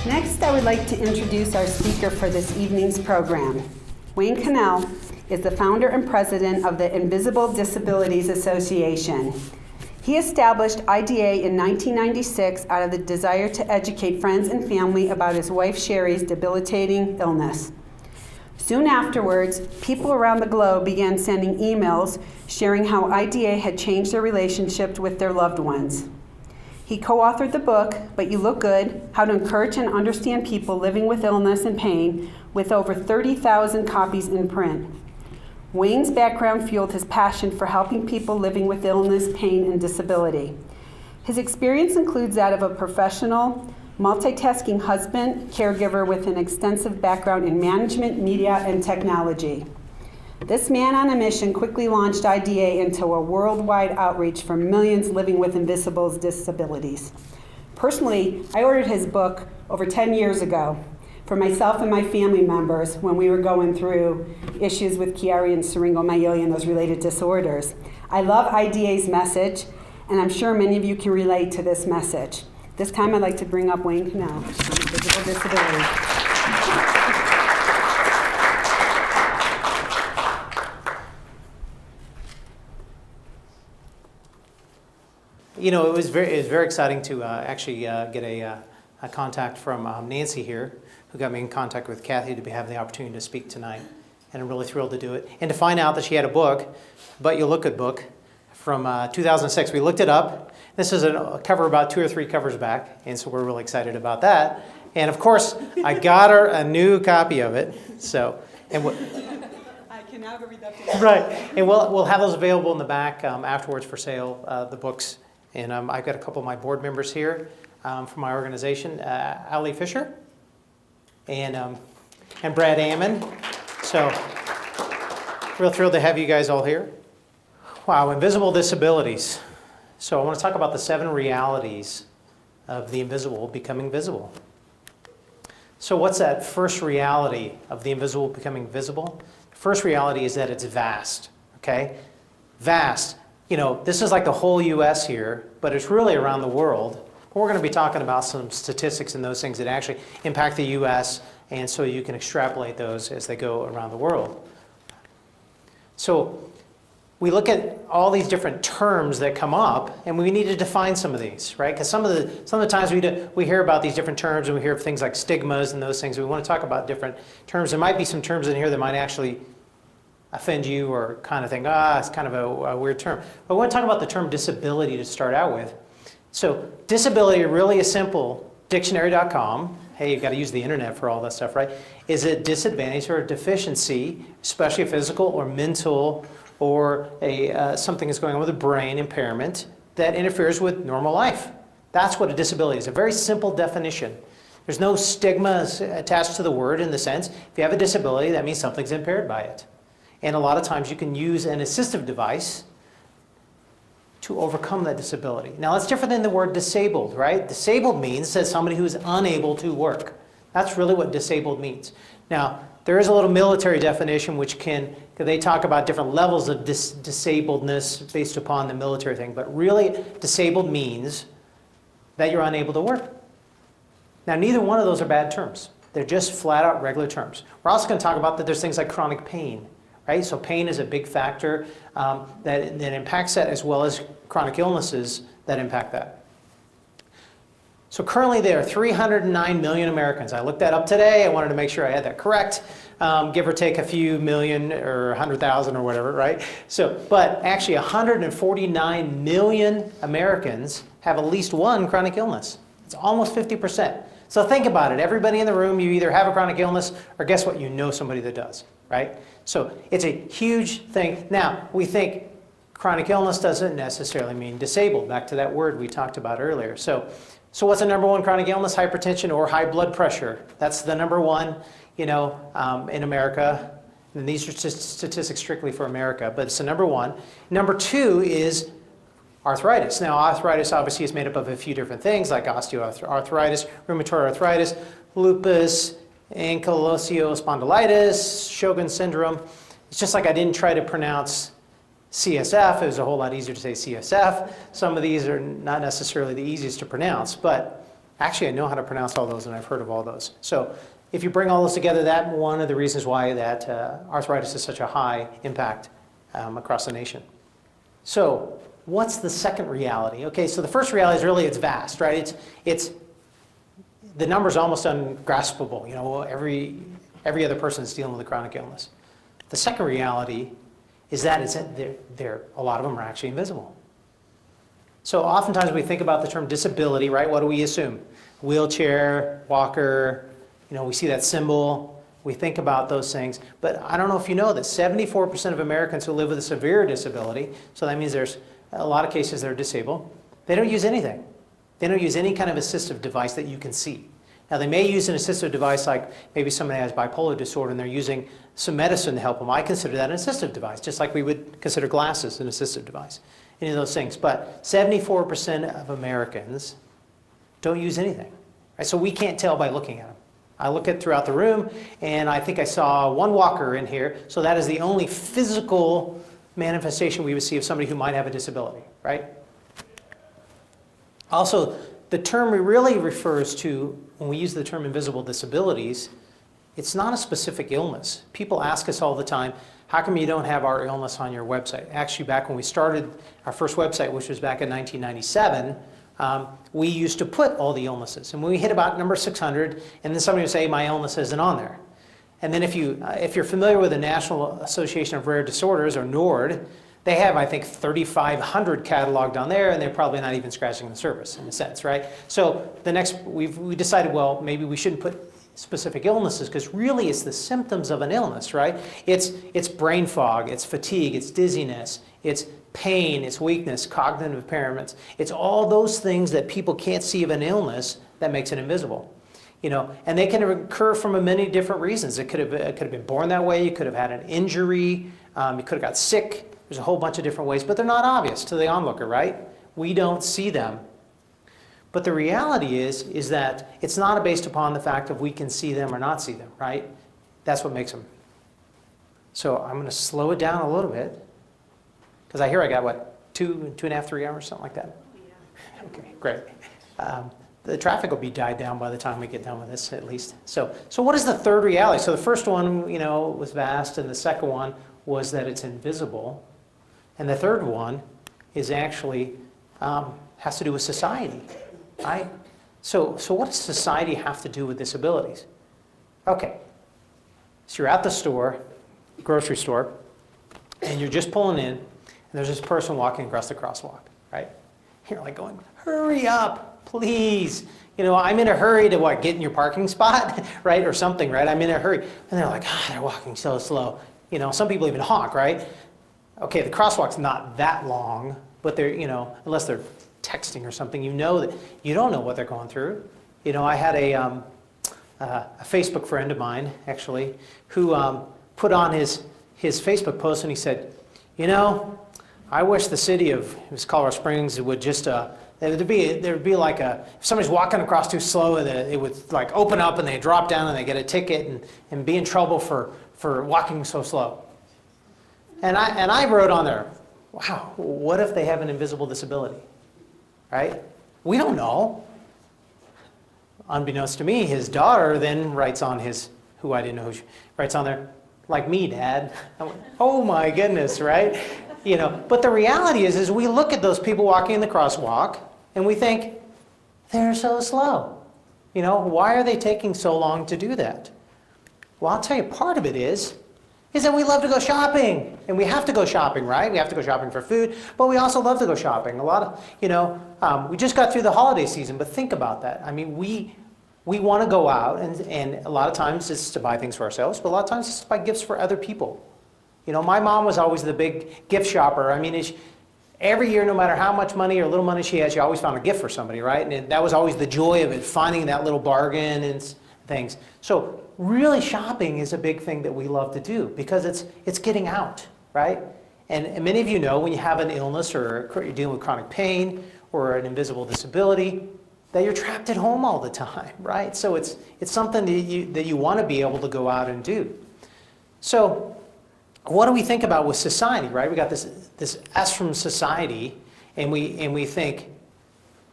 Next, I would like to introduce our speaker for this evening's program. Wayne Connell is the founder and president of the Invisible Disabilities Association. He established IDA in 1996 out of the desire to educate friends and family about his wife Sherri's debilitating illness. Soon afterwards, people around the globe began sending emails sharing how IDA had changed their relationship with their loved ones. He co-authored the book, But You Look Good, How to Encourage and Understand People Living with Illness and Pain, with over 30,000 copies in print. Wayne's background fueled his passion for helping people living with illness, pain, and disability. His experience includes that of a professional, multitasking husband, caregiver with an extensive background in management, media, and technology. This man on a mission quickly launched IDA into a worldwide outreach for millions living with invisible disabilities. Personally, I ordered his book over 10 years ago for myself and my family members when we were going through issues with Chiari and syringomyelia and those related disorders. I love IDA's message, and I'm sure many of you can relate to this message. This time I'd like to bring up Wayne Connell on invisible disability. You know, it was very exciting to actually get a contact from Nancy here, who got me in contact with Kathy to have the opportunity to speak tonight. And I'm really thrilled to do it. And to find out that she had a book, But You Look Good book, from 2006. We looked it up. This is a cover about 2 or 3 covers back, and so we're really excited about that. And of course, I got her a new copy of it. So, and I can now read that. Right, and we'll have those available in the back afterwards for sale, the books. And I've got a couple of my board members here from my organization, Ali Fisher and Brad Ammon. So, real thrilled to have you guys all here. Wow, invisible disabilities. So I want to talk about the 7 realities of the invisible becoming visible. So what's that first reality of the invisible becoming visible? The first reality is that it's vast, okay? Vast. You know, this is like the whole U.S. here, but it's really around the world. We're going to be talking about some statistics and those things that actually impact the U.S., and so you can extrapolate those as they go around the world. So we look at all these different terms that come up, and we need to define some of these, right? Because some of the times we hear about these different terms, and we hear of things like stigmas and those things. We want to talk about different terms. There might be some terms in here that might actually offend you or kind of think, it's kind of a weird term. But we want to talk about the term disability to start out with. So disability really is simple. Dictionary.com, hey, you've got to use the internet for all that stuff, right? Is a disadvantage or a deficiency, especially a physical or mental or something is going on with the brain impairment that interferes with normal life. That's what a disability is, a very simple definition. There's no stigma attached to the word in the sense, if you have a disability, that means something's impaired by it. And a lot of times you can use an assistive device to overcome that disability. Now that's different than the word disabled, right? Disabled means that somebody who is unable to work. That's really what disabled means. Now, there is a little military definition which they talk about different levels of disabledness based upon the military thing, but really disabled means that you're unable to work. Now, neither one of those are bad terms. They're just flat out regular terms. We're also going to talk about that there's things like chronic pain, right? So pain is a big factor that impacts that, as well as chronic illnesses that impact that. So currently there are 309 million Americans. I looked that up today. I wanted to make sure I had that correct, give or take a few million or 100,000 or whatever, right? So, but actually 149 million Americans have at least one chronic illness. It's almost 50%. So think about it. Everybody in the room, you either have a chronic illness or guess what? You know somebody that does, right? So it's a huge thing. Now, we think chronic illness doesn't necessarily mean disabled. Back to that word we talked about earlier. So what's the number one chronic illness? Hypertension or high blood pressure. That's the number one, in America. And these are just statistics strictly for America, but it's the number one. Number 2 is arthritis. Now, arthritis obviously is made up of a few different things like osteoarthritis, rheumatoid arthritis, lupus, ankylosing spondylitis, Sjogren's syndrome. It's just like I didn't try to pronounce CSF. It was a whole lot easier to say CSF. Some of these are not necessarily the easiest to pronounce, but Actually, I know how to pronounce all those, and I've heard of all those. So if you bring all those together, that's one of the reasons why that arthritis is such a high impact across the nation. So what's the second reality? Okay, so the first reality is really it's vast, right? It's the number's almost ungraspable. You know, every other person is dealing with a chronic illness. The second reality is that a lot of them are actually invisible. So oftentimes we think about the term disability, right? What do we assume? Wheelchair, walker, you know, we see that symbol, we think about those things. But I don't know if you know that 74% of Americans who live with a severe disability, so that means there's a lot of cases that are disabled, they don't use anything. They don't use any kind of assistive device that you can see. Now they may use an assistive device like maybe somebody has bipolar disorder and they're using some medicine to help them. I consider that an assistive device, just like we would consider glasses an assistive device. Any of those things. But 74% of Americans don't use anything. Right? So we can't tell by looking at them. I look at throughout the room and I think I saw one walker in here, so that is the only physical manifestation we would see of somebody who might have a disability, right? Also, the term really refers to, when we use the term invisible disabilities, it's not a specific illness. People ask us all the time, how come you don't have our illness on your website? Actually, back when we started our first website, which was back in 1997, we used to put all the illnesses. And when we hit about number 600, and then somebody would say, my illness isn't on there. And then if you're familiar with the National Association of Rare Disorders, or NORD, they have, I think, 3,500 cataloged on there, and they're probably not even scratching the surface, in a sense, right? So we decided, well, maybe we shouldn't put specific illnesses, because really it's the symptoms of an illness, right? It's brain fog, it's fatigue, it's dizziness, it's pain, it's weakness, cognitive impairments. It's all those things that people can't see of an illness that makes it invisible. You know, and they can occur from many different reasons. It could have been born that way. You could have had an injury. You could have got sick. There's a whole bunch of different ways, but they're not obvious to the onlooker, right? We don't see them. But the reality is that it's not based upon the fact of we can see them or not see them, right? That's what makes them. So I'm going to slow it down a little bit, because I hear I got, what, 2.5, 3 hours, something like that? Yeah. Okay, great. The traffic will be died down by the time we get done with this, at least. So what is the third reality? So the first one, you know, was vast, and the second one was that it's invisible. And the third one is actually has to do with society, right? So what does society have to do with disabilities? Okay, so you're at the store, grocery store, and you're just pulling in, and there's this person walking across the crosswalk, right? You're like going, hurry up, please. You know, I'm in a hurry to what, get in your parking spot, right? Or something, right? I'm in a hurry. And they're like, they're walking so slow. You know, some people even honk, right? Okay, the crosswalk's not that long, but they're, you know, unless they're texting or something, you know that you don't know what they're going through. You know, I had a Facebook friend of mine, actually, who put on his Facebook post, and he said, you know, I wish the city of, it was Colorado Springs, would just, there'd be like if somebody's walking across too slow, it would like open up and they drop down and they get a ticket and be in trouble for walking so slow. And I wrote on there, wow, what if they have an invisible disability, right? We don't know. Unbeknownst to me, his daughter then writes on who I didn't know she writes on there, like me, Dad. I went, oh my goodness, right? You know, but the reality is we look at those people walking in the crosswalk and we think, they're so slow. You know, why are they taking so long to do that? Well, I'll tell you, part of it is that we love to go shopping, and we have to go shopping, right? We have to go shopping for food, but we also love to go shopping. A lot of, you know, we just got through the holiday season, but think about that. I mean, we want to go out, and a lot of times it's to buy things for ourselves, but a lot of times it's to buy gifts for other people. You know, my mom was always the big gift shopper. I mean, every year, no matter how much money or little money she had, she always found a gift for somebody, right? And that was always the joy of it, finding that little bargain and things. So really, shopping is a big thing that we love to do because it's getting out, right? And many of you know when you have an illness or you're dealing with chronic pain or an invisible disability, that you're trapped at home all the time, right? So it's something that you want to be able to go out and do. So what do we think about with society, right? We got this S from society, and we think,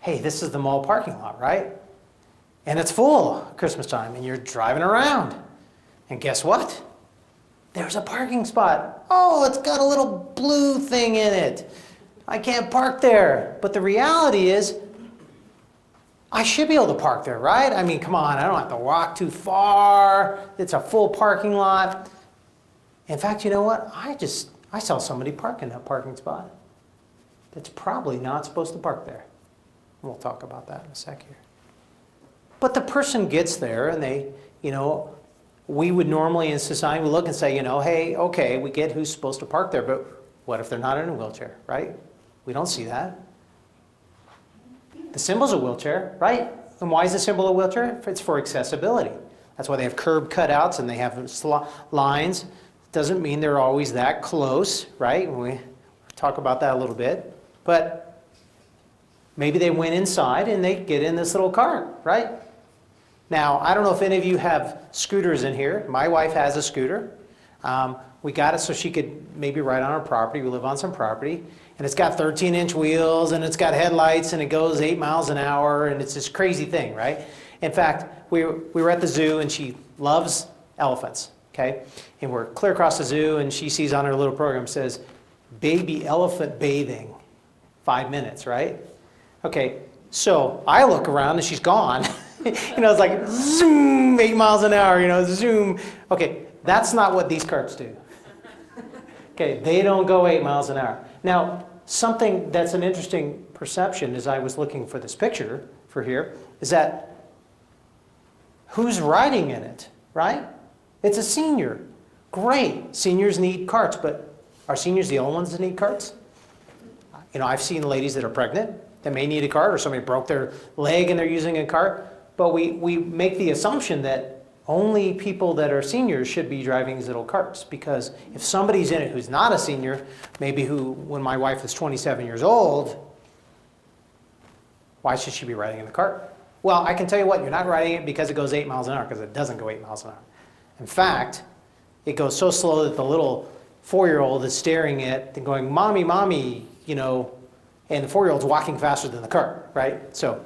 hey, this is the mall parking lot, right? And it's full Christmas time, and you're driving around. And guess what? There's a parking spot. Oh, it's got a little blue thing in it. I can't park there. But the reality is, I should be able to park there, right? I mean, come on, I don't have to walk too far. It's a full parking lot. In fact, you know what? I saw somebody park in that parking spot that's probably not supposed to park there. We'll talk about that in a sec here. But the person gets there and they, we would normally in society look and say, hey, okay, we get who's supposed to park there, but what if they're not in a wheelchair, right? We don't see that. The symbol's a wheelchair, right? And why is the symbol a wheelchair? It's for accessibility. That's why they have curb cutouts and they have lines. Doesn't mean they're always that close, right? We talk about that a little bit. But maybe they went inside and they get in this little cart, right? Now, I don't know if any of you have scooters in here. My wife has a scooter. We got it so she could maybe ride on our property. We live on some property. And it's got 13-inch wheels, and it's got headlights, and it goes 8 miles an hour, and it's this crazy thing, right? In fact, we were at the zoo, and she loves elephants, okay? And we're clear across the zoo, and she sees on her little program, it says, baby elephant bathing, 5 minutes, right? Okay, so I look around, and she's gone. It's like zoom, 8 miles an hour, zoom. Okay, that's not what these carts do. Okay, they don't go 8 miles an hour. Now, something that's an interesting perception as I was looking for this picture for here is that who's riding in it, right? It's a senior. Great, seniors need carts, but are seniors the only ones that need carts? I've seen ladies that are pregnant that may need a cart, or somebody broke their leg and they're using a cart, but we make the assumption that only people that are seniors should be driving these little carts, because if somebody's in it who's not a senior, maybe when my wife is 27 years old, why should she be riding in the cart? Well, I can tell you what, you're not riding it because it goes 8 miles an hour, because it doesn't go 8 miles an hour. In fact, it goes so slow that the little 4-year-old is staring at it and going, mommy, mommy, and the 4-year-old's walking faster than the cart, right? So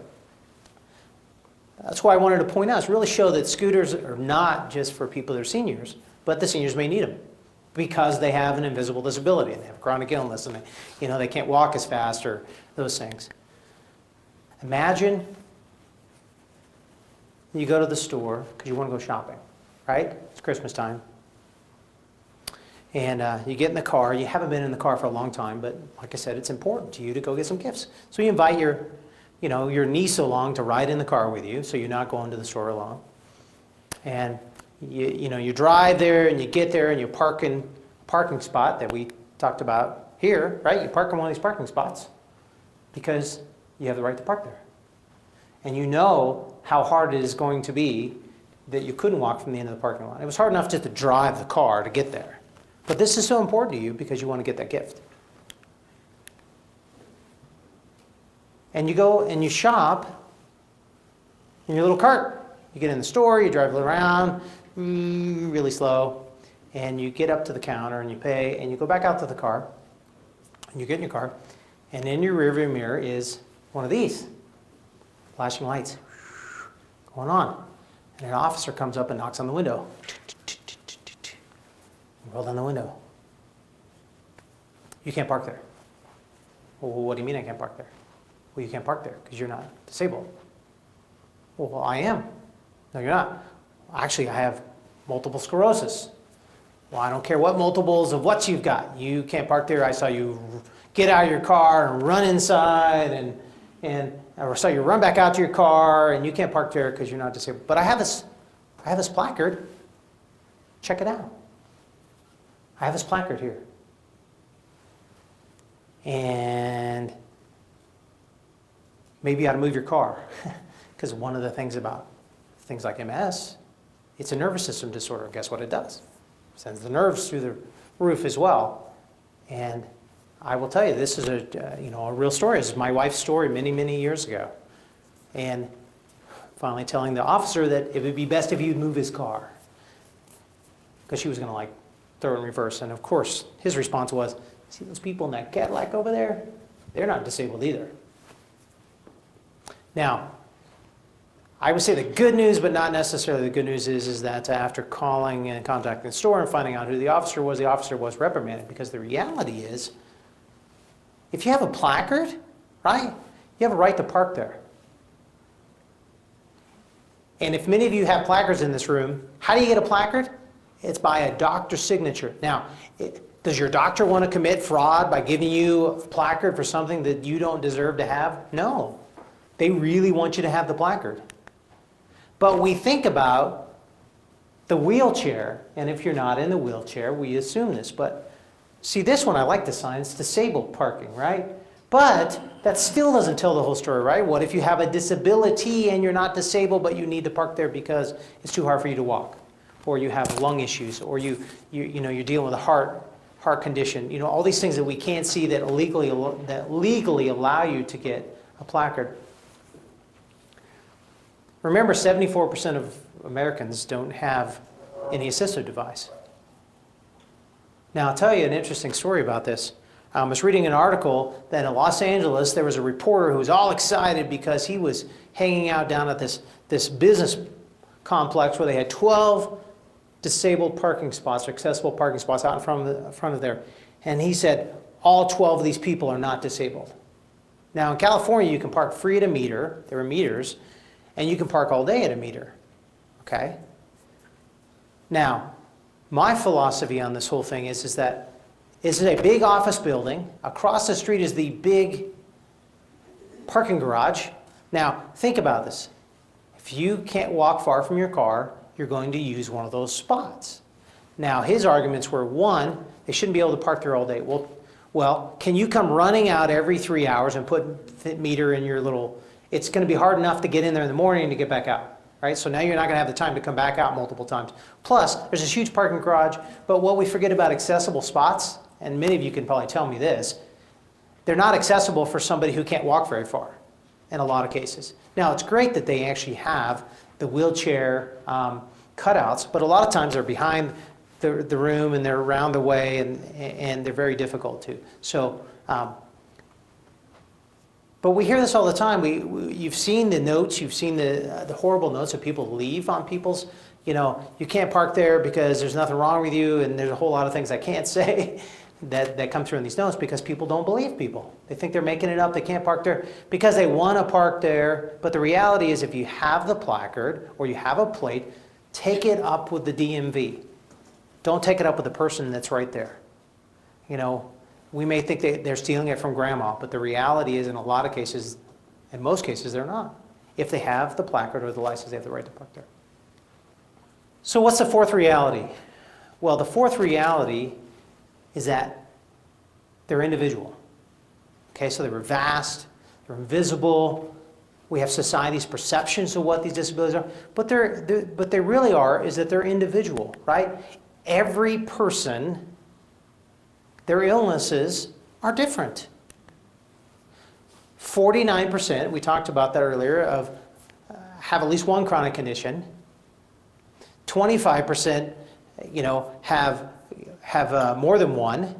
that's why I wanted to point out, is really show that scooters are not just for people that are seniors, but the seniors may need them because they have an invisible disability and they have chronic illness and they can't walk as fast or those things. Imagine you go to the store because you want to go shopping, right? It's Christmas time. And you get in the car. You haven't been in the car for a long time, but like I said, it's important to you to go get some gifts. So you invite your niece along to ride in the car with you, so you're not going to the store alone. And you drive there and you get there and you park in a parking spot that we talked about here, right? You park in one of these parking spots because you have the right to park there. And you know how hard it is going to be that you couldn't walk from the end of the parking lot. It was hard enough just to drive the car to get there. But this is so important to you because you want to get that gift. And you go and you shop in your little cart. You get in the store, you drive around really slow, and you get up to the counter and you pay, and you go back out to the car, and you get in your car, and in your rearview mirror is one of these flashing lights going on. And an officer comes up and knocks on the window. You roll down the window. You can't park there. Well, what do you mean I can't park there? Well, you can't park there because you're not disabled. Well, I am. No, you're not. Actually, I have multiple sclerosis. Well, I don't care what multiples of what you've got. You can't park there. I saw you get out of your car and run inside, or saw you run back out to your car, and you can't park there because you're not disabled. But I have this placard. Check it out. I have this placard here. And maybe you ought to move your car. Because one of the things about things like MS, it's a nervous system disorder. Guess what it does? It sends the nerves through the roof as well. And I will tell you, this is a real story. This is my wife's story many, many years ago. And finally telling the officer that it would be best if he'd move his car. Because she was going to throw it in reverse. And of course, his response was, see those people in that Cadillac over there? They're not disabled either. Now, I would say the good news, but not necessarily the good news, is that after calling and contacting the store and finding out who the officer was reprimanded, because the reality is, if you have a placard, right, you have a right to park there. And if many of you have placards in this room, how do you get a placard? It's by a doctor's signature. Now, does your doctor want to commit fraud by giving you a placard for something that you don't deserve to have? No. They really want you to have the placard. But we think about the wheelchair, and if you're not in the wheelchair, we assume this. But see, this one, I like the sign, it's disabled parking, right? But that still doesn't tell the whole story, right? What if you have a disability and you're not disabled, but you need to park there because it's too hard for you to walk? Or you have lung issues, or you're dealing with a heart condition. You know, all these things that we can't see that legally allow you to get a placard. Remember, 74% of Americans don't have any assistive device. Now, I'll tell you an interesting story about this. I was reading an article that in Los Angeles, there was a reporter who was all excited because he was hanging out down at this business complex where they had 12 disabled parking spots, or accessible parking spots out in front of there. And he said, all 12 of these people are not disabled. Now, in California, you can park free at a meter. There are meters. And you can park all day at a meter, okay? Now, my philosophy on this whole thing is that it's a big office building. Across the street is the big parking garage. Now, think about this. If you can't walk far from your car, you're going to use one of those spots. Now, his arguments were, one, they shouldn't be able to park there all day. Well, can you come running out every 3 hours and put the meter in your little... It's going to be hard enough to get in there in the morning and to get back out, right? So now you're not going to have the time to come back out multiple times. Plus, there's this huge parking garage, but what we forget about accessible spots, and many of you can probably tell me this, they're not accessible for somebody who can't walk very far in a lot of cases. Now, it's great that they actually have the wheelchair cutouts, but a lot of times they're behind the room and they're around the way, and they're very difficult too. So, but we hear this all the time. You've seen the notes, you've seen the horrible notes that people leave on people's, you can't park there because there's nothing wrong with you, and there's a whole lot of things I can't say that come through in these notes because people don't believe people. They think they're making it up, they can't park there because they want to park there. But the reality is, if you have the placard or you have a plate, take it up with the DMV. Don't take it up with the person that's right there. We may think they're stealing it from grandma, but the reality is, in a lot of cases, in most cases, they're not. If they have the placard or the license, they have the right to park there. So what's the fourth reality? Well, the fourth reality is that they're individual. Okay, so they're vast, they're invisible. We have society's perceptions of what these disabilities are, but they really are is that they're individual, right? Every person, their illnesses are different. 49%, we talked about that earlier, of have at least one chronic condition. 25%, have more than one.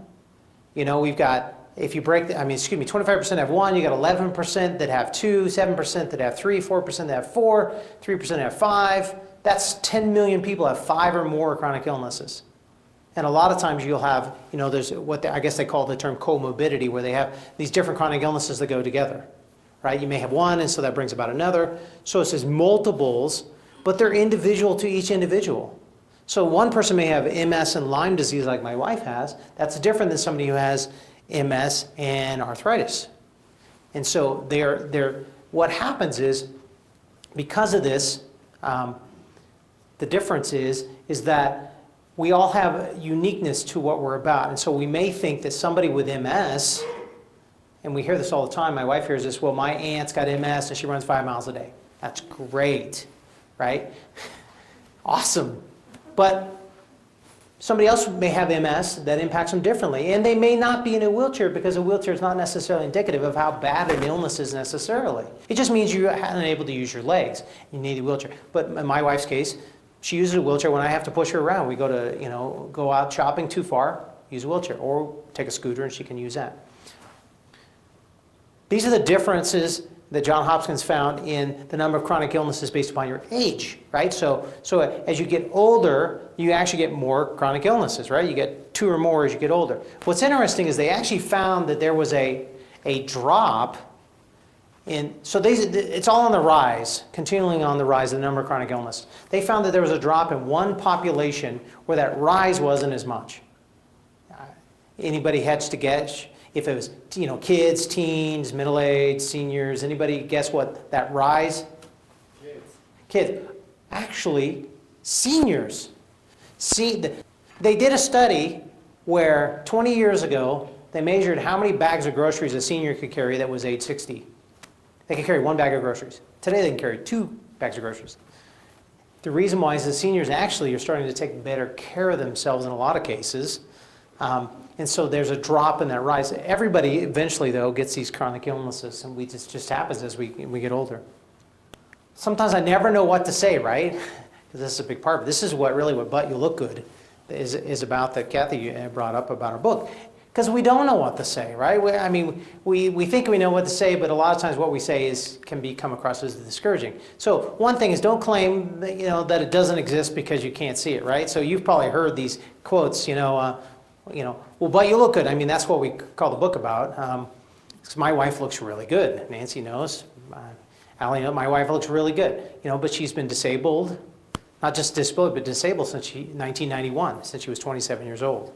We've got, if you break, 25% have one, you got 11% that have two, 7% that have three, 4% that have four, 3% have five. That's 10 million people have 5 or more chronic illnesses. And a lot of times you'll have, there's what I guess they call the term comorbidity, where they have these different chronic illnesses that go together, right? You may have one, and so that brings about another. So it says multiples, but they're individual to each individual. So one person may have MS and Lyme disease like my wife has. That's different than somebody who has MS and arthritis. And so what happens is, because of this, the difference is that we all have uniqueness to what we're about. And so we may think that somebody with MS, and we hear this all the time, my wife hears this, well, my aunt's got MS and she runs 5 miles a day. That's great, right? Awesome. But somebody else may have MS that impacts them differently, and they may not be in a wheelchair because a wheelchair is not necessarily indicative of how bad an illness is necessarily. It just means you're unable to use your legs. You need a wheelchair. But in my wife's case, she uses a wheelchair when I have to push her around. We go out shopping too far, use a wheelchair, or take a scooter and she can use that. These are the differences that Johns Hopkins found in the number of chronic illnesses based upon your age, right? So as you get older, you actually get more chronic illnesses, right? You get 2 or more as you get older. What's interesting is they actually found that there was a drop in, so it's all on the rise, continuing on the rise, the number of chronic illness. They found that there was a drop in one population where that rise wasn't as much. Anybody hedge to guess? If it was, kids, teens, middle-aged, seniors, anybody guess what that rise? Kids. Actually, seniors. See, they did a study where 20 years ago, they measured how many bags of groceries a senior could carry that was age 60. They could carry 1 bag of groceries. Today, they can carry 2 bags of groceries. The reason why is the seniors actually are starting to take better care of themselves in a lot of cases. And so there's a drop in that rise. Everybody eventually, though, gets these chronic illnesses, and just happens as we get older. Sometimes I never know what to say, right? Because this is a big part of it. This is what But You Look Good is about, that Kathy brought up about our book. Because we don't know what to say, right? We think we know what to say, but a lot of times what we say can come across as discouraging. So one thing is, don't claim that it doesn't exist because you can't see it, right? So you've probably heard these quotes, but you look good. That's what we call the book about. Because my wife looks really good. Nancy knows. Allie knows. My wife looks really good. But she's been disabled, not just disabled, but disabled since 1991, since she was 27 years old.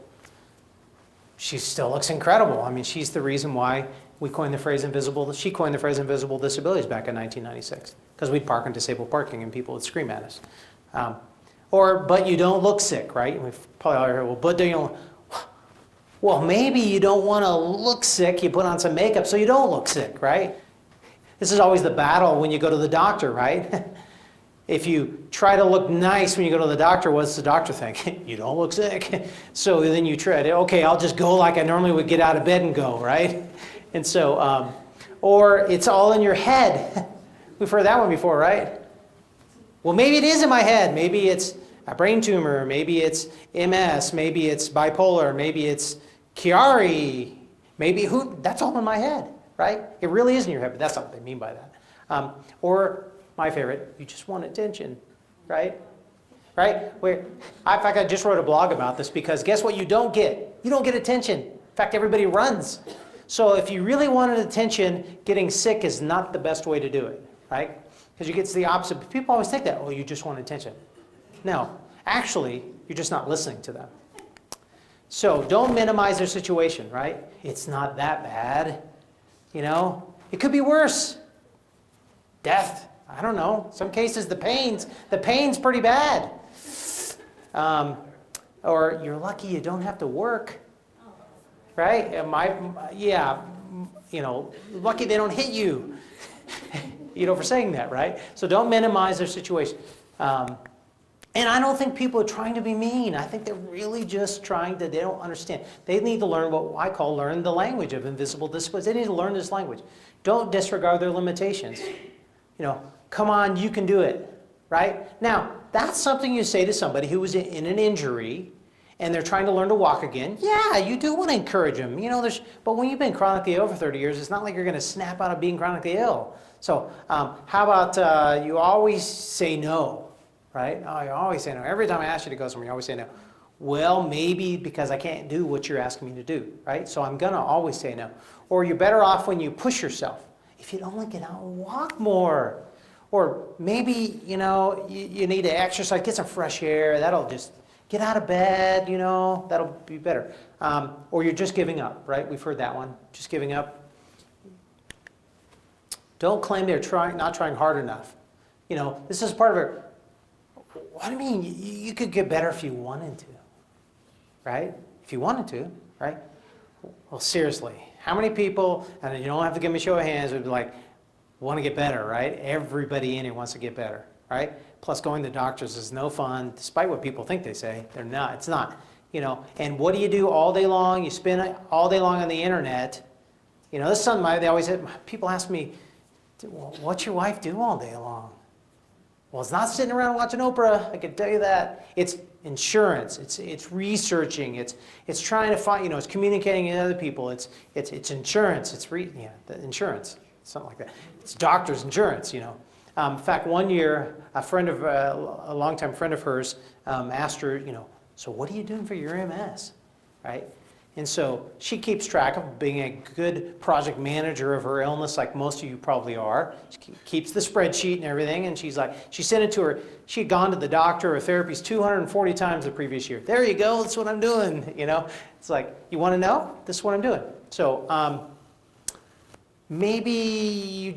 She still looks incredible. She's the reason why she coined the phrase invisible disabilities back in 1996. Because we'd park in disabled parking and people would scream at us. But you don't look sick, right? We've probably all heard, well, maybe you don't want to look sick. You put on some makeup so you don't look sick, right? This is always the battle when you go to the doctor, right? If you try to look nice when you go to the doctor, what's the doctor think? You don't look sick. So then you try to, okay, I'll just go like I normally would get out of bed and go, right? And so, or it's all in your head. We've heard that one before, right? Well, maybe it is in my head. Maybe it's a brain tumor. Maybe it's MS. Maybe it's bipolar. Maybe it's Chiari. That's all in my head, right? It really is in your head, but that's not what they mean by that. Or my favorite, you just want attention, right? Right? In fact, I just wrote a blog about this because guess what you don't get? You don't get attention. In fact, everybody runs. So if you really wanted attention, getting sick is not the best way to do it, right? Because you get to the opposite. People always think that, you just want attention. No, actually, you're just not listening to them. So don't minimize their situation, right? It's not that bad. It could be worse. Death. I don't know. Some cases, the pain's pretty bad. Or you're lucky you don't have to work, right? Lucky they don't hit you, for saying that, right? So don't minimize their situation. And I don't think people are trying to be mean. I think they're really just they don't understand. They need to learn what I call learn the language of invisible disabilities. They need to learn this language. Don't disregard their limitations. Come on, you can do it, right? Now, that's something you say to somebody who was in an injury and they're trying to learn to walk again. Yeah, you do want to encourage them. But when you've been chronically ill for 30 years, it's not like you're going to snap out of being chronically ill. So how about you always say no, right? Oh, you always say no. Every time I ask you to go somewhere, you always say no. Well, maybe because I can't do what you're asking me to do, right? So I'm going to always say no. Or you're better off when you push yourself. If you'd only get out and walk more. Or maybe, you need to exercise, get some fresh air. That'll just get out of bed, that'll be better. Or you're just giving up, right? We've heard that one, just giving up. Don't claim they're not trying hard enough. This is part of it. What do you mean? You could get better if you wanted to, right? If you wanted to, right? Well, seriously, how many people, and you don't have to give me a show of hands, would be like, want to get better, right? Everybody in here wants to get better, right? Plus going to doctors is no fun, despite what people think they say. They're not. It's not. And what do you do all day long? You spend all day long on the internet. This is something they always say. People ask me, well, what's your wife do all day long? Well, it's not sitting around watching Oprah, I can tell you that. It's insurance, it's researching, it's trying to find, it's communicating with other people, it's insurance, the insurance. something like that. It's doctor's insurance, you know. In fact, one year, a longtime friend of hers asked her, you know, so what are you doing for your MS, right? And so she keeps track of being a good project manager of her illness, like most of you probably are. She keeps the spreadsheet and everything, and she's like, she sent it to her. She had gone to the doctor or therapies 240 times the previous year. There you go, that's what I'm doing, you know? It's like, you want to know? This is what I'm doing. So maybe you're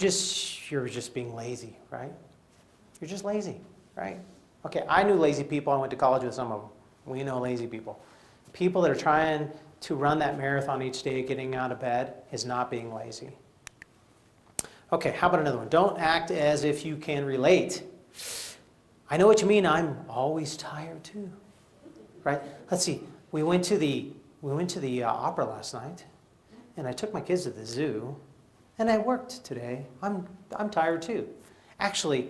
just being lazy, right? You're just lazy, right? Okay, I knew lazy people. I went to college with some of them. We know lazy people. People that are trying to run that marathon each day, getting out of bed, is not being lazy. Okay, how about another one? Don't act as if you can relate. I know what you mean. I'm always tired too, right? Let's see. We went to the opera last night, and I took my kids to the zoo, and I worked today. I'm tired too. Actually,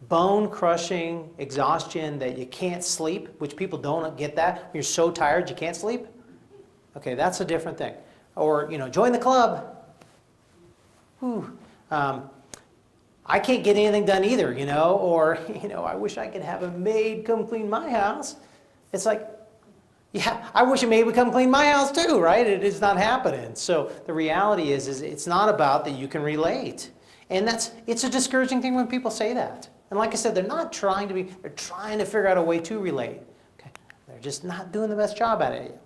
bone-crushing exhaustion that you can't sleep, which people don't get that. When you're so tired you can't sleep. Okay, that's a different thing. Or, you know, join the club. Whew. I can't get anything done either, you know. Or, you know, I wish I could have a maid come clean my house. It's like, yeah, I wish a maid would come clean my house too, right? It is not happening. So the reality is it's not about that you can relate. And it's a discouraging thing when people say that. And like I said, they're not trying to be, they're trying to figure out a way to relate. Okay? They're just not doing the best job at it.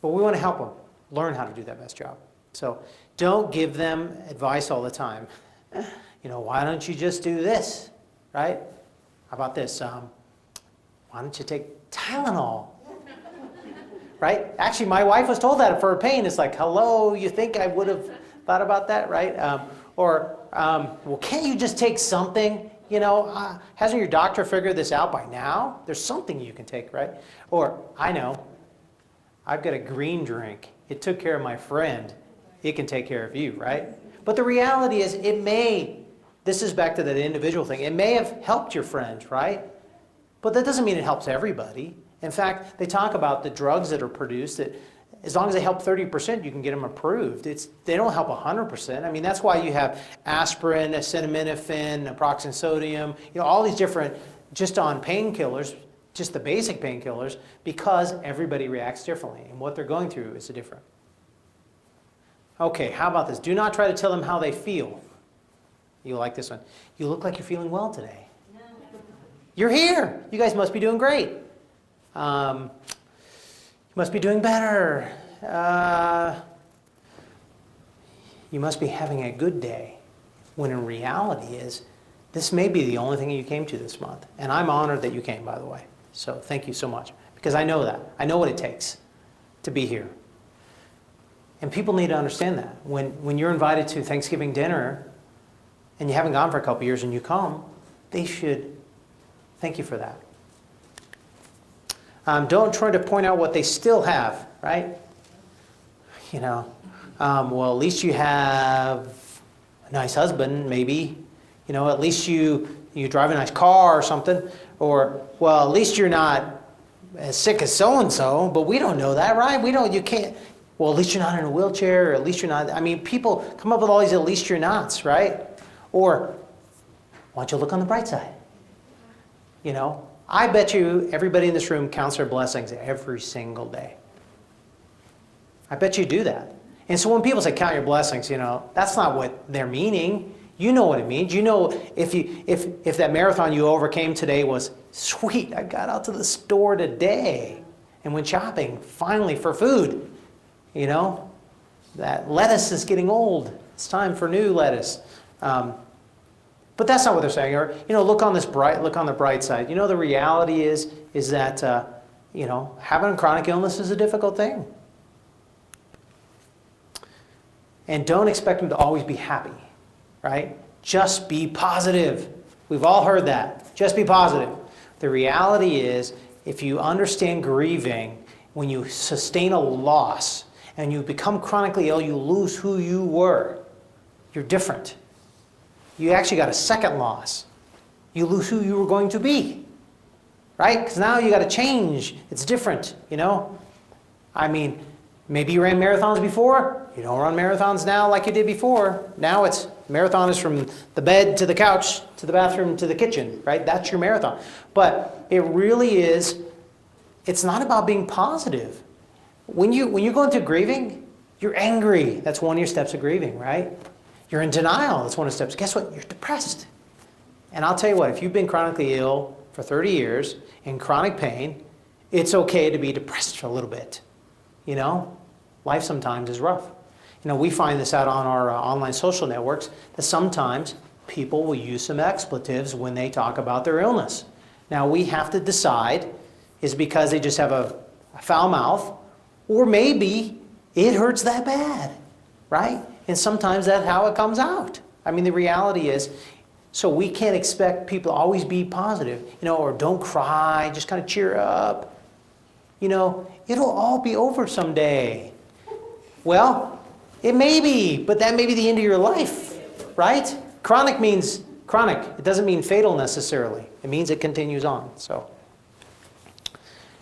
But we want to help them learn how to do that best job. So don't give them advice all the time. You know, why don't you just do this, right? How about this? Why don't you take Tylenol? Right? Actually, my wife was told that for her pain. It's like, hello, you think I would have thought about that, right? Well, can't you just take something? You know, hasn't your doctor figured this out by now? There's something you can take, right? Or, I know, I've got a green drink. It took care of my friend. It can take care of you, right? But the reality is this is back to that individual thing. It may have helped your friend, right? But that doesn't mean it helps everybody. In fact, they talk about the drugs that are produced that as long as they help 30%, you can get them approved. They don't help 100%. I mean, that's why you have aspirin, acetaminophen, naproxen sodium, you know, all these different, just on painkillers, just the basic painkillers, because everybody reacts differently, and what they're going through is different. Okay, how about this? Do not try to tell them how they feel. You like this one. You look like you're feeling well today. No. You're here. You guys must be doing great. You must be doing better. You must be having a good day. When in reality is, this may be the only thing you came to this month. And I'm honored that you came, by the way. So thank you so much. Because I know that. I know what it takes to be here. And people need to understand that. When you're invited to Thanksgiving dinner, and you haven't gone for a couple years and you come, they should thank you for that. Don't try to point out what they still have, right? You know, well, at least you have a nice husband, maybe. You know, at least you drive a nice car or something. Or, well, at least you're not as sick as so-and-so, but we don't know that, right? You can't, well, at least you're not in a wheelchair, or at least you're not, I mean, people come up with all these at least you're nots, right? Or, why don't you look on the bright side? You know, I bet you everybody in this room counts their blessings every single day. I bet you do that. And so when people say count your blessings, you know, that's not what they're meaning. You know what it means. You know if that marathon you overcame today was, sweet, I got out to the store today and went shopping finally for food. You know, that lettuce is getting old. It's time for new lettuce. But that's not what they're saying. Or, you know, look on the bright side. You know, the reality is that, you know, having a chronic illness is a difficult thing. And don't expect them to always be happy, right? Just be positive. We've all heard that. Just be positive. The reality is, if you understand grieving, when you sustain a loss and you become chronically ill, you lose who you were. You're different. You actually got a second loss. You lose who you were going to be, right? Because now you got to change. It's different, you know? I mean, maybe you ran marathons before. You don't run marathons now like you did before. Now it's Marathon is from the bed to the couch to the bathroom to the kitchen, right? That's your marathon. But it really is, it's not about being positive. When you're going through grieving, you're angry. That's one of your steps of grieving, right? You're in denial. That's one of the steps. Guess what? You're depressed. And I'll tell you what, if you've been chronically ill for 30 years in chronic pain, it's okay to be depressed for a little bit. You know, life sometimes is rough. You know, we find this out on our online social networks that sometimes people will use some expletives when they talk about their illness. Now we have to decide, is it because they just have a foul mouth, or maybe it hurts that bad, right? And sometimes that's how it comes out. I mean, the reality is, so we can't expect people to always be positive, you know, or don't cry, just kind of cheer up. You know, it'll all be over someday. Well, it may be, but that may be the end of your life, right? Chronic means chronic. It doesn't mean fatal necessarily. It means it continues on, so.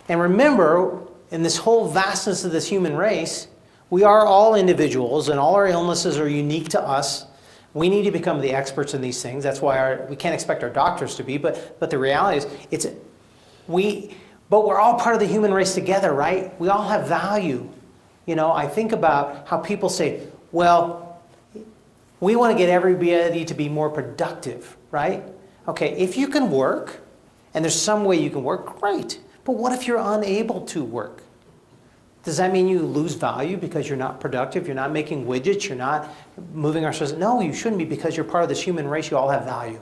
And remember, in this whole vastness of this human race, we are all individuals and all our illnesses are unique to us. We need to become the experts in these things. That's why we can't expect our doctors to be, but the reality is, but we're all part of the human race together, right? We all have value. You know, I think about how people say, well, we want to get everybody to be more productive, right? Okay, if you can work, and there's some way you can work, great. But what if you're unable to work? Does that mean you lose value because you're not productive, you're not making widgets, you're not moving our system? No, you shouldn't be, because you're part of this human race. You all have value.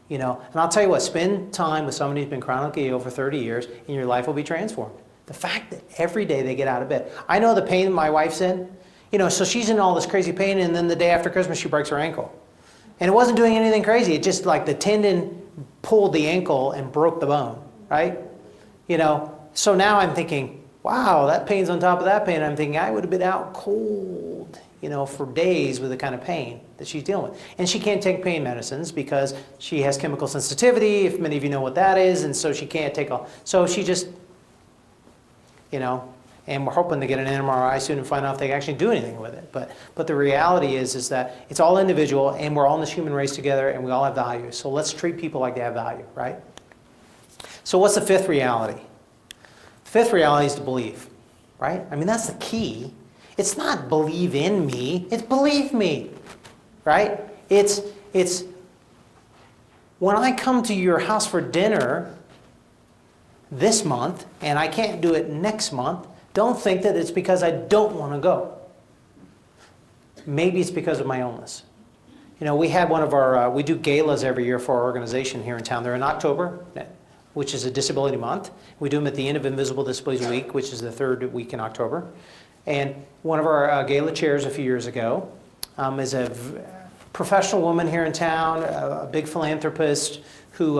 You know, and I'll tell you what, spend time with somebody who's been chronically ill for 30 years and your life will be transformed. The fact that every day they get out of bed. I know the pain my wife's in. You know, so she's in all this crazy pain, and then the day after Christmas she breaks her ankle. And it wasn't doing anything crazy. It just like the tendon pulled the ankle and broke the bone, right? You know, so now I'm thinking, wow, that pain's on top of that pain. I'm thinking I would have been out cold, you know, for days with the kind of pain that she's dealing with. And she can't take pain medicines because she has chemical sensitivity, if many of you know what that is, and so she can't take all. So she just, you know, and we're hoping to get an MRI soon and find out if they actually do anything with it. But the reality is that it's all individual, and we're all in this human race together, and we all have value. So let's treat people like they have value, right? So what's the fifth reality? The fifth reality is to believe, right? I mean, that's the key. It's not believe in me, it's believe me, right? It's when I come to your house for dinner this month, and I can't do it next month, don't think that it's because I don't want to go. Maybe it's because of my illness. You know, we had one of our, we do galas every year for our organization here in town. They're in October, which is a disability month. We do them at the end of Invisible Disabilities Week, which is the third week in October. And one of our gala chairs a few years ago is a professional woman here in town, a big philanthropist who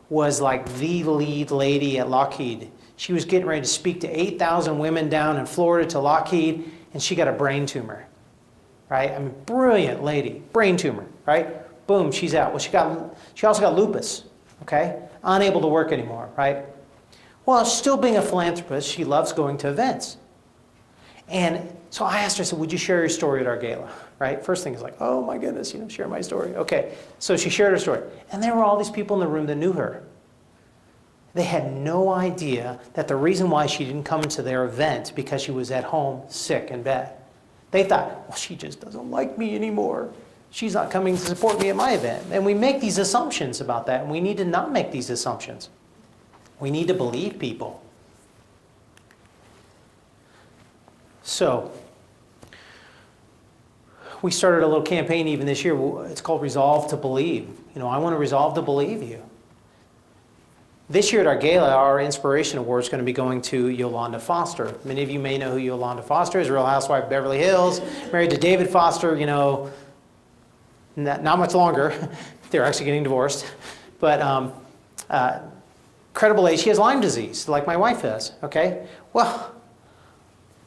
was like the lead lady at Lockheed. She was getting ready to speak to 8,000 women down in Florida to Lockheed, and she got a brain tumor, right? I mean, brilliant lady, brain tumor, right? Boom, she's out. Well, she also got lupus, okay? Unable to work anymore, right? Well, still being a philanthropist, she loves going to events. And so I asked her, I said, would you share your story at our gala, right? First thing is like, oh my goodness, you know, share my story. Okay, so she shared her story. And there were all these people in the room that knew her. They had no idea that the reason why she didn't come to their event because she was at home sick in bed. They thought, well, she just doesn't like me anymore. She's not coming to support me at my event. And we make these assumptions about that, and we need to not make these assumptions. We need to believe people. So, we started a little campaign even this year. It's called Resolve to Believe. You know, I want to resolve to believe you. This year at our gala, our Inspiration Award is going to be going to Yolanda Foster. Many of you may know who Yolanda Foster is, Real Housewife of Beverly Hills, married to David Foster, you know, not much longer. They're actually getting divorced. But credible age, she has Lyme disease, like my wife has, okay? Well,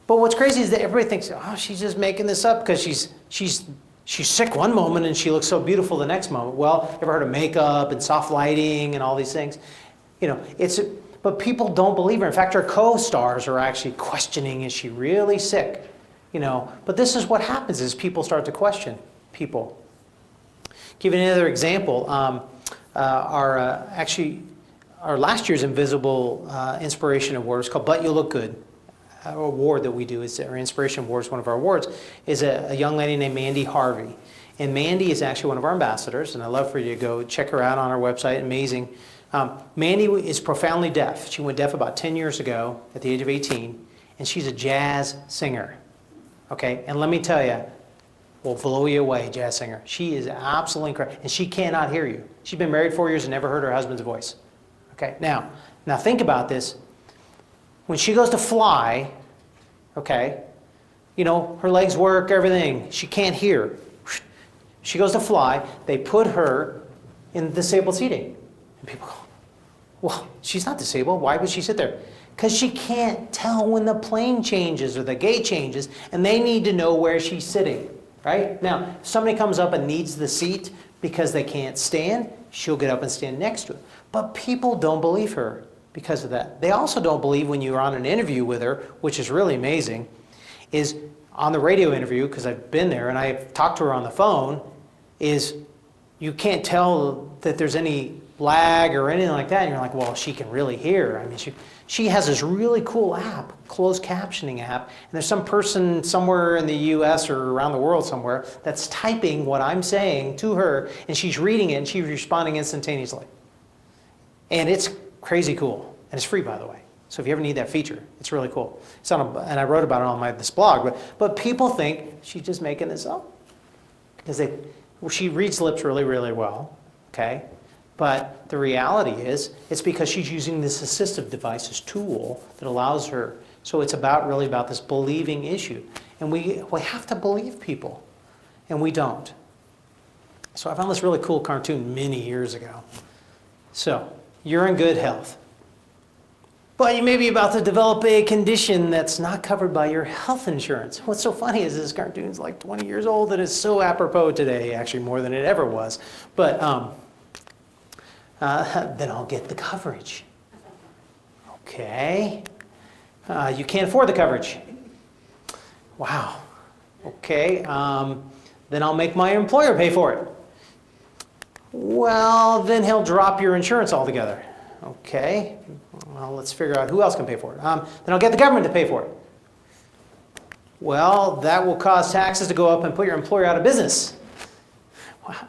but what's crazy is that everybody thinks, oh, she's just making this up because she's sick one moment and she looks so beautiful the next moment. Well, ever heard of makeup and soft lighting and all these things? You know, but people don't believe her. In fact, her co-stars are actually questioning, is she really sick? You know, but this is what happens is people start to question people. Give you another example. Our last year's Invisible Inspiration Award was called But You Look Good. Award that we do is our Inspiration Award is one of our awards, is a young lady named Mandy Harvey. And Mandy is actually one of our ambassadors, and I'd love for you to go check her out on our website. Amazing. Mandy is profoundly deaf. She went deaf about 10 years ago at the age of 18, and she's a jazz singer. Okay, and let me tell you, will blow you away, jazz singer. She is absolutely incredible, and she cannot hear you. She's been married 4 years and never heard her husband's voice. Okay, now think about this. When she goes to fly, okay, you know, her legs work, everything. She can't hear. She goes to fly, they put her in disabled seating. And people go, well, she's not disabled. Why would she sit there? Because she can't tell when the plane changes or the gate changes, and they need to know where she's sitting, right? Now, if somebody comes up and needs the seat because they can't stand, she'll get up and stand next to it. But people don't believe her because of that. They also don't believe when you're on an interview with her, which is really amazing, is on the radio interview, because I've been there and I've talked to her on the phone, is you can't tell that there's any lag or anything like that. And you're like, well, she can really hear. I mean, she has this really cool app, closed captioning app, and there's some person somewhere in the US or around the world somewhere that's typing what I'm saying to her, and she's reading it and she's responding instantaneously. And it's crazy cool. And it's free, by the way. So if you ever need that feature, it's really cool. It's on and I wrote about it on this blog, but people think she's just making this up. Because she reads lips really, really well, okay? But the reality is, it's because she's using this assistive device, this tool that allows her. So it's really about this believing issue. And we have to believe people, and we don't. So I found this really cool cartoon many years ago. So you're in good health, but you may be about to develop a condition that's not covered by your health insurance. What's so funny is this cartoon's like 20 years old and it's so apropos today, actually more than it ever was. But then I'll get the coverage. Okay. You can't afford the coverage. Wow. Okay. Then I'll make my employer pay for it. Well, then he'll drop your insurance altogether. Okay. Well, let's figure out who else can pay for it. Then I'll get the government to pay for it. Well, that will cause taxes to go up and put your employer out of business. Wow.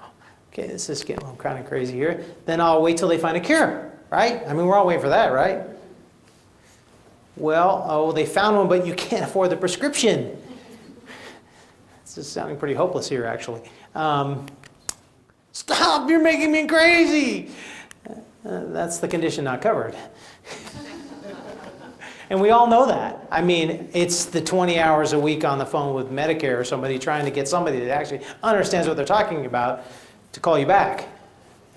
Okay, this is getting kind of crazy here. Then I'll wait till they find a cure, right? I mean, we're all waiting for that, right? Well, they found one, but you can't afford the prescription. This is sounding pretty hopeless here, actually. Stop, you're making me crazy. That's the condition not covered. And we all know that. I mean, it's the 20 hours a week on the phone with Medicare or somebody trying to get somebody that actually understands what they're talking about to call you back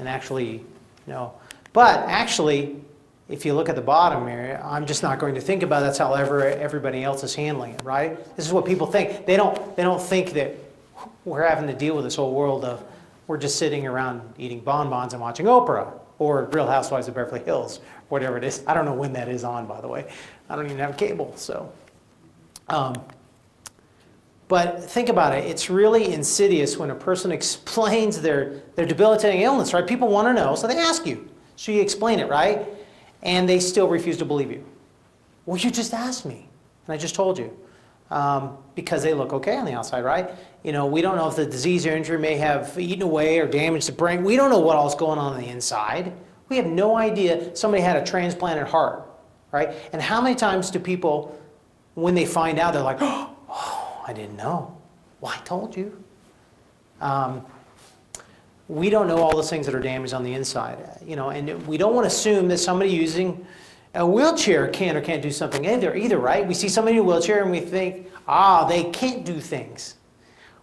and actually, you know. But actually, if you look at the bottom here, I'm just not going to think about that's how everybody else is handling it, right? This is what people think. They don't think that we're having to deal with this whole world of we're just sitting around eating bonbons and watching Oprah or Real Housewives of Beverly Hills, whatever it is. I don't know when that is on, by the way. I don't even have cable, so. But think about it. It's really insidious when a person explains their debilitating illness, right? People want to know, so they ask you. So you explain it, right? And they still refuse to believe you. Well, you just asked me, and I just told you. Because they look okay on the outside, right? You know, we don't know if the disease or injury may have eaten away or damaged the brain. We don't know what else is going on the inside. We have no idea somebody had a transplanted heart, right? And how many times do people, when they find out, they're like, oh, I didn't know. Well, I told you. We don't know all those things that are damaged on the inside, you know, and we don't want to assume that somebody using a wheelchair can or can't do something either, right? We see somebody in a wheelchair and we think, they can't do things.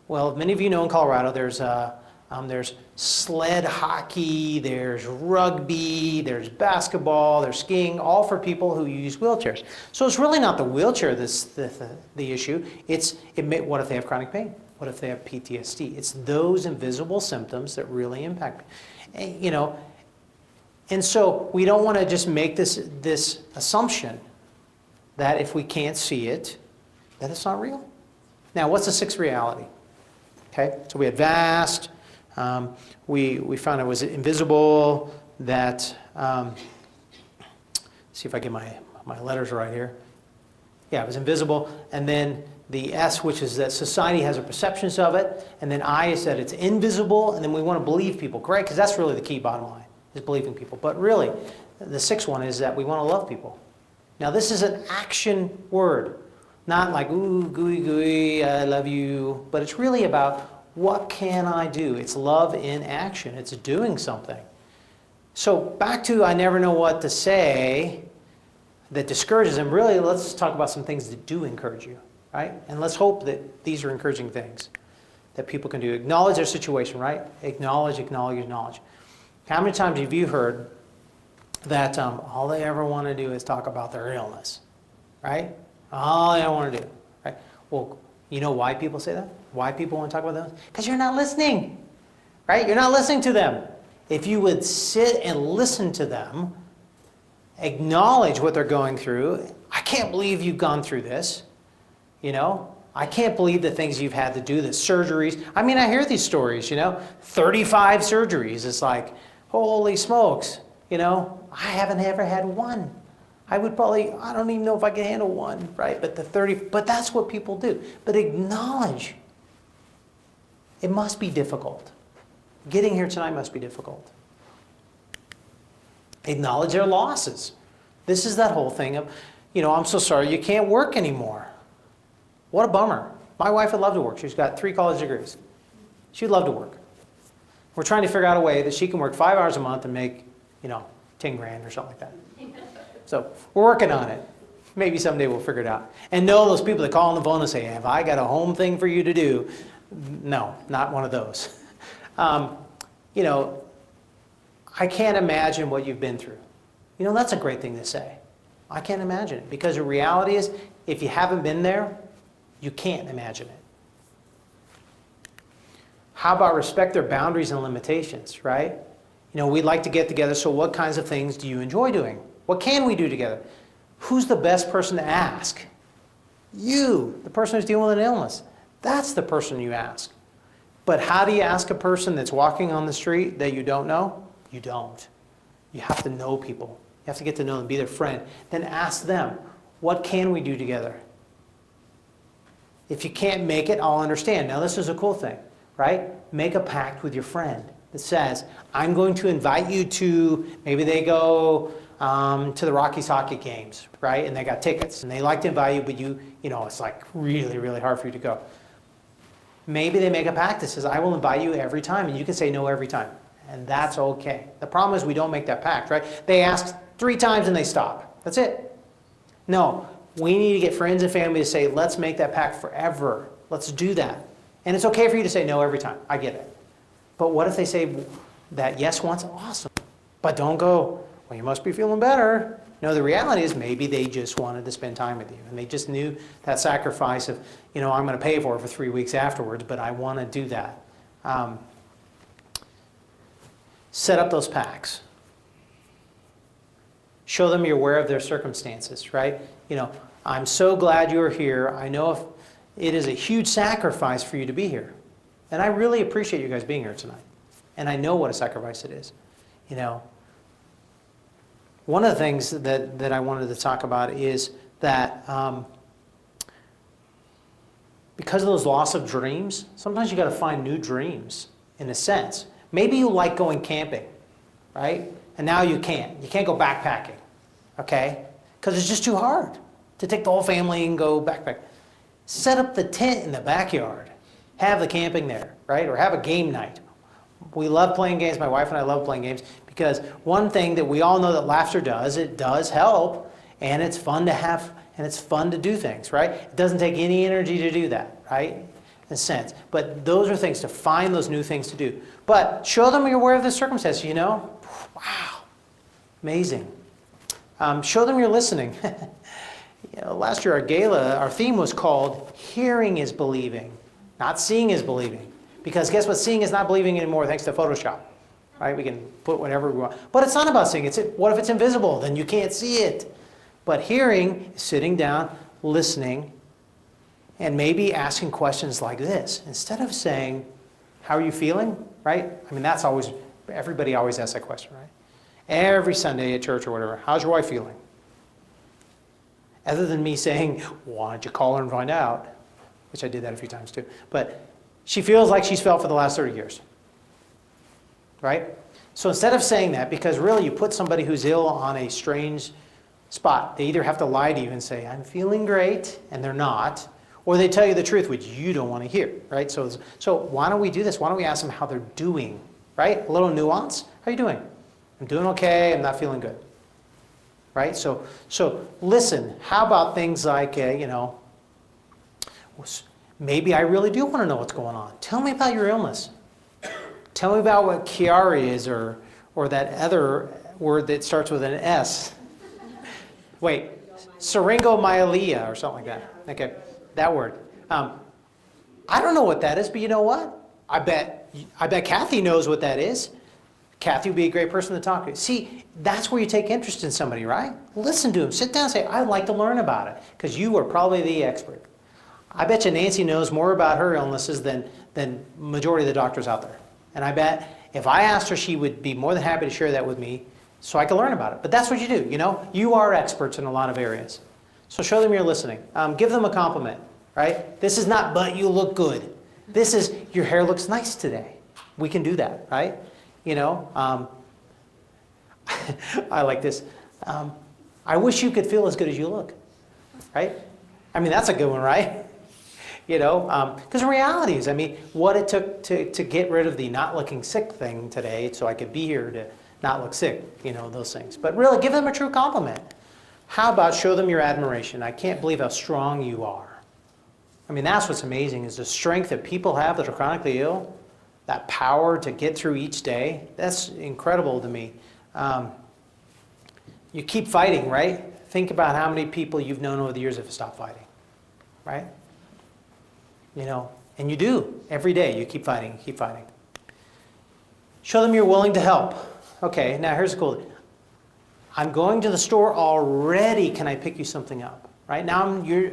Well, many of you know in Colorado there's sled hockey, there's rugby, there's basketball, there's skiing, all for people who use wheelchairs. So it's really not the wheelchair that's the issue. What if they have chronic pain? What if they have PTSD? It's those invisible symptoms that really impact me. You know, and so we don't want to just make this assumption that if we can't see it, that it's not real. Now, what's the sixth reality? Okay, so we had vast, We found it was invisible, that, see if I get my letters right here. Yeah, it was invisible. And then the S, which is that society has a perceptions of it. And then I is that it's invisible. And then we want to believe people, correct? Because that's really the key bottom line, is believing people. But really, the sixth one is that we want to love people. Now, this is an action word. Not like, ooh, gooey, gooey, I love you. But it's really about, what can I do? It's love in action. It's doing something. So back to I never know what to say that discourages them. Really, let's talk about some things that do encourage you, right? And let's hope that these are encouraging things that people can do. Acknowledge their situation, right? Acknowledge, acknowledge, acknowledge. How many times have you heard that all they ever want to do is talk about their illness, right? All they want to do, right? Well, you know why people say that? Why people want to talk about that? Because you're not listening, right? You're not listening to them. If you would sit and listen to them, acknowledge what they're going through. I can't believe you've gone through this, you know? I can't believe the things you've had to do, the surgeries. I mean, I hear these stories, you know? 35 surgeries. It's like, holy smokes, you know? I haven't ever had one. I don't even know if I can handle one, right? But that's what people do. But acknowledge. It must be difficult. Getting here tonight must be difficult. Acknowledge their losses. This is that whole thing of, you know, I'm so sorry you can't work anymore. What a bummer. My wife would love to work. She's got 3 college degrees. She'd love to work. We're trying to figure out a way that she can work 5 hours a month and make, you know, 10 grand or something like that. So we're working on it. Maybe someday we'll figure it out. And know those people that call on the phone and say, have I got a home thing for you to do? No, not one of those. You know, I can't imagine what you've been through. You know, that's a great thing to say. I can't imagine it. Because the reality is, if you haven't been there, you can't imagine it. How about respect their boundaries and limitations, right? You know, we'd like to get together, so what kinds of things do you enjoy doing? What can we do together? Who's the best person to ask? You, the person who's dealing with an illness. That's the person you ask. But how do you ask a person that's walking on the street that you don't know? You don't. You have to know people. You have to get to know them, be their friend. Then ask them, what can we do together? If you can't make it, I'll understand. Now this is a cool thing, right? Make a pact with your friend that says, I'm going to invite you to, maybe they go to the Rockies hockey games, right? And they got tickets and they like to invite you, but you know, it's like really, really hard for you to go. Maybe they make a pact that says, I will invite you every time, and you can say no every time. And that's okay. The problem is we don't make that pact, right? They ask 3 times and they stop. That's it. No, we need to get friends and family to say, let's make that pact forever. Let's do that. And it's okay for you to say no every time. I get it. But what if they say that yes once? Awesome. But don't go, well, you must be feeling better. No, the reality is maybe they just wanted to spend time with you. And they just knew that sacrifice of, you know, I'm going to pay for it for 3 weeks afterwards, but I want to do that. Set up those pacts. Show them you're aware of their circumstances, right? You know, I'm so glad you're here. I know if it is a huge sacrifice for you to be here. And I really appreciate you guys being here tonight. And I know what a sacrifice it is. You know, one of the things that I wanted to talk about is that because of those loss of dreams, sometimes you got to find new dreams, in a sense. Maybe you like going camping, right? And now you can't. You can't go backpacking, okay? Because it's just too hard to take the whole family and go backpack. Set up the tent in the backyard. Have the camping there, right? Or have a game night. We love playing games. My wife and I love playing games because one thing that we all know that laughter does, it does help, and it's fun to have, and it's fun to do things, right? It doesn't take any energy to do that, right? In a sense. But those are things to find those new things to do. But show them you're aware of the circumstances, you know? Wow. Amazing. Show them you're listening. You know, last year our gala, our theme was called Hearing is Believing, not Seeing is Believing. Because guess what? Seeing is not believing anymore thanks to Photoshop. Right? We can put whatever we want. But it's not about seeing. What if it's invisible? Then you can't see it. But hearing is sitting down, listening, and maybe asking questions like this. Instead of saying, how are you feeling? right? I mean, that's always, everybody always asks that question, right? Every Sunday at church or whatever, how's your wife feeling? Other than me saying, why don't you call her and find out, which I did that a few times too. But she feels like she's felt for the last 30 years, right? So instead of saying that, because really you put somebody who's ill on a strange spot, they either have to lie to you and say, I'm feeling great, and they're not, or they tell you the truth, which you don't want to hear, right? So why don't we do this? Why don't we ask them how they're doing, right? A little nuance. How are you doing? I'm doing okay, I'm not feeling good, right? So listen, how about things like, maybe I really do want to know what's going on. Tell me about your illness. Tell me about what Chiari is, or that other word that starts with an S. Wait, syringomyelia or something like that. Okay, that word. I don't know what that is, but you know what? I bet Kathy knows what that is. Kathy would be a great person to talk to. See, that's where you take interest in somebody, right? Listen to them. Sit down and say, I'd like to learn about it, because you are probably the expert. I bet you Nancy knows more about her illnesses than majority of the doctors out there. And I bet if I asked her, she would be more than happy to share that with me so I can learn about it. But that's what you do, You are experts in a lot of areas. So show them you're listening. Give them a compliment, right? This is not, but you look good. This is, your hair looks nice today. We can do that, right? I like this. I wish you could feel as good as you look, right? I mean, that's a good one, right? Because the reality is, what it took to get rid of the not looking sick thing today so I could be here to not look sick, those things. But really, give them a true compliment. How about show them your admiration? I can't believe how strong you are. That's what's amazing, is the strength that people have that are chronically ill, that power to get through each day. That's incredible to me. You keep fighting, right? Think about how many people you've known over the years have stopped fighting, right? And you do. Every day you keep fighting, keep fighting. Show them you're willing to help. Okay, now here's the cool thing. I'm going to the store already. Can I pick you something up? Right now, you're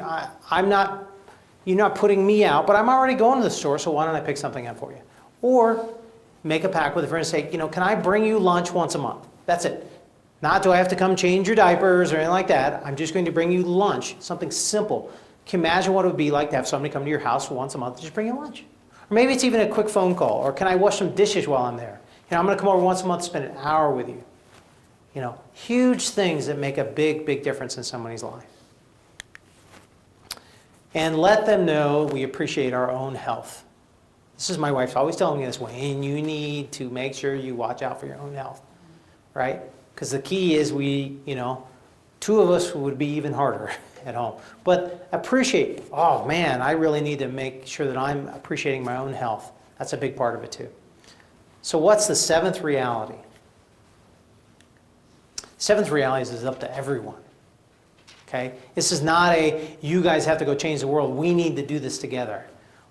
not putting me out, but I'm already going to the store, so why don't I pick something up for you? Or make a pact with a friend and say, can I bring you lunch once a month? That's it. Not do I have to come change your diapers or anything like that. I'm just going to bring you lunch, something simple. Can you imagine what it would be like to have somebody come to your house once a month and just bring you lunch? Or maybe it's even a quick phone call. Or can I wash some dishes while I'm there? I'm going to come over once a month and spend an hour with you. Huge things that make a big, big difference in somebody's life. And let them know we appreciate our own health. This is my wife's always telling me this way, and you need to make sure you watch out for your own health, right? Because the key is two of us would be even harder at home. But appreciate, oh man, I really need to make sure that I'm appreciating my own health. That's a big part of it too. So what's the seventh reality? Seventh reality is up to everyone. Okay? This is not you guys have to go change the world. We need to do this together.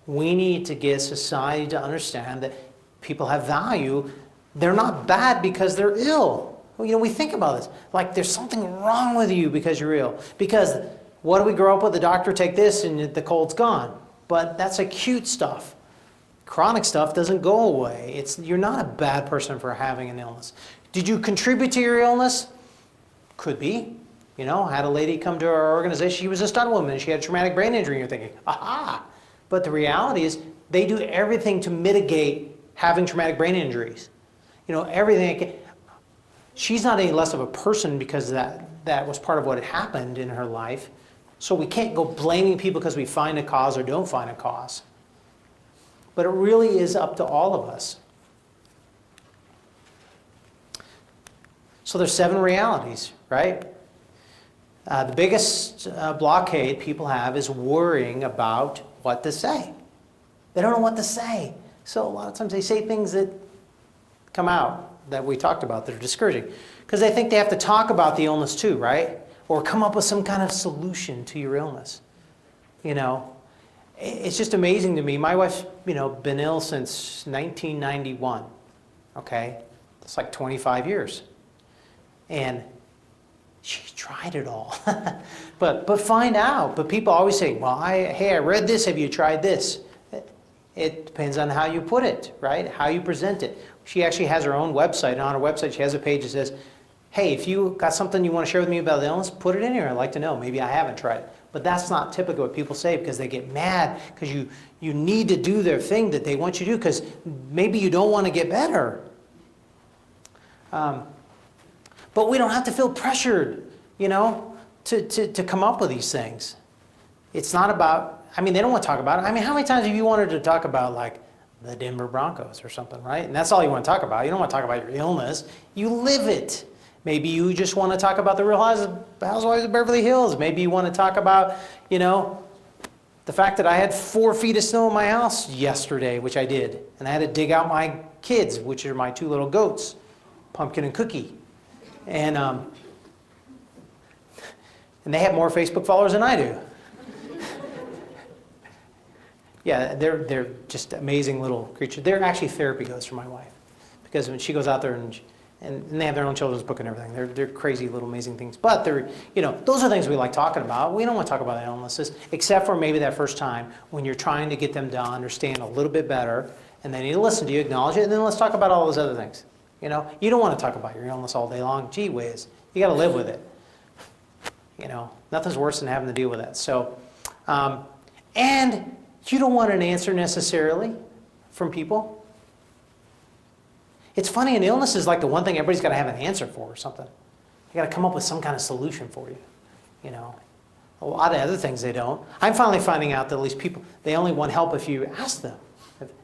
We need to get society to understand that people have value. They're not bad because they're ill. We think about this. Like there's something wrong with you because you're ill. Because what do we grow up with? The doctor take this and the cold's gone. But that's acute stuff. Chronic stuff doesn't go away. You're not a bad person for having an illness. Did you contribute to your illness? Could be. I had a lady come to our organization. She was a stunt woman. She had a traumatic brain injury. And you're thinking, aha. But the reality is they do everything to mitigate having traumatic brain injuries. Everything. She's not any less of a person because that was part of what had happened in her life. So we can't go blaming people because we find a cause or don't find a cause. But it really is up to all of us. So there's 7 realities, right? The biggest blockade people have is worrying about what to say. They don't know what to say. So a lot of times they say things that come out that we talked about that are discouraging. Because they think they have to talk about the illness too, right? Or come up with some kind of solution to your illness. It's just amazing to me. My wife's been ill since 1991. Okay? It's like 25 years. And she tried it all. but find out. But people always say, well, I read this. Have you tried this? It depends on how you put it, right? How you present it. She actually has her own website, and on her website she has a page that says, hey, if you got something you want to share with me about the illness, put it in here. I'd like to know. Maybe I haven't tried it. But that's not typically what people say, because they get mad because you need to do their thing that they want you to do, because maybe you don't want to get better. But we don't have to feel pressured, to come up with these things. It's not about, they don't want to talk about it. How many times have you wanted to talk about, like, the Denver Broncos or something, right? And that's all you want to talk about. You don't want to talk about your illness. You live it. Maybe you just want to talk about the Real Housewives of Beverly Hills. Maybe you want to talk about, the fact that I had 4 feet of snow in my house yesterday, which I did. And I had to dig out my kids, which are my 2 little goats, Pumpkin and Cookie. And they have more Facebook followers than I do. Yeah, they're just amazing little creatures. They're actually therapy goats for my wife, because when she goes out there and they have their own children's book and everything. They're crazy little amazing things. But those are things we like talking about. We don't want to talk about illnesses, except for maybe that first time when you're trying to get them to understand a little bit better, and they need to listen to you, acknowledge it, and then let's talk about all those other things. You don't want to talk about your illness all day long. Gee whiz, you got to live with it. Nothing's worse than having to deal with that. So, and you don't want an answer necessarily from people. It's funny, an illness is like the one thing everybody's got to have an answer for or something. They got to come up with some kind of solution for you. A lot of other things they don't. I'm finally finding out that at least people, they only want help if you ask them.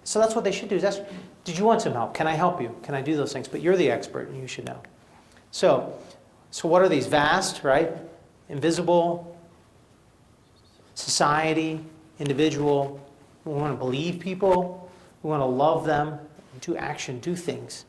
So that's what they should do, is ask, did you want some help? Can I help you? Can I do those things? But you're the expert and you should know. So what are these? Vast, right? Invisible, society, individual. We want to believe people. We want to love them. Do action, do things.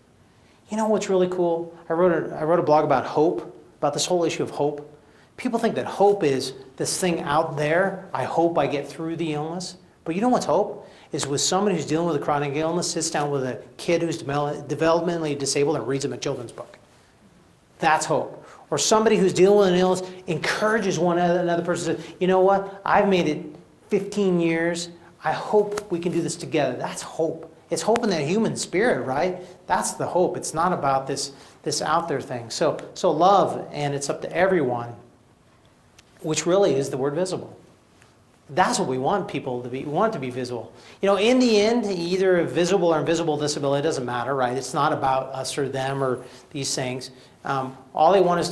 What's really cool? I wrote a blog about hope, about this whole issue of hope. People think that hope is this thing out there. I hope I get through the illness. But you know what's hope? Is with somebody who's dealing with a chronic illness, sits down with a kid who's developmentally disabled and reads them a children's book. That's hope. Or somebody who's dealing with an illness encourages another person to say, you know what? I've made it 15 years. I hope we can do this together. That's hope. It's hope in the human spirit, right? That's the hope. It's not about this out there thing. So love, and it's up to everyone, which really is the word visible. That's what we want people to be. We want it to be visible. In the end, either visible or invisible disability, doesn't matter, right? It's not about us or them or these things. All they want is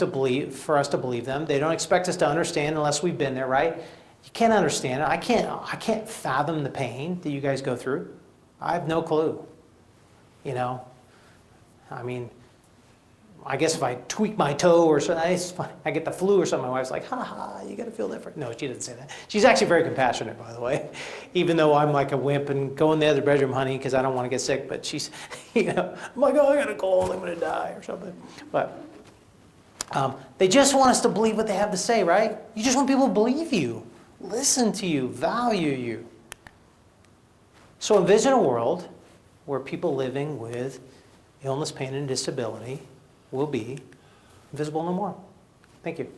for us to believe them. They don't expect us to understand unless we've been there, right? You can't understand it. I can't fathom the pain that you guys go through. I have no clue. I guess if I tweak my toe or something, I get the flu or something, my wife's like, ha ha, you got to feel different. No, she didn't say that. She's actually very compassionate, by the way, even though I'm like a wimp and go in the other bedroom, honey, because I don't want to get sick. But she's, I'm like, oh, I got a cold, I'm going to die or something. But they just want us to believe what they have to say, right? You just want people to believe you, listen to you, value you. So envision a world where people living with illness, pain, and disability will be invisible no more. Thank you.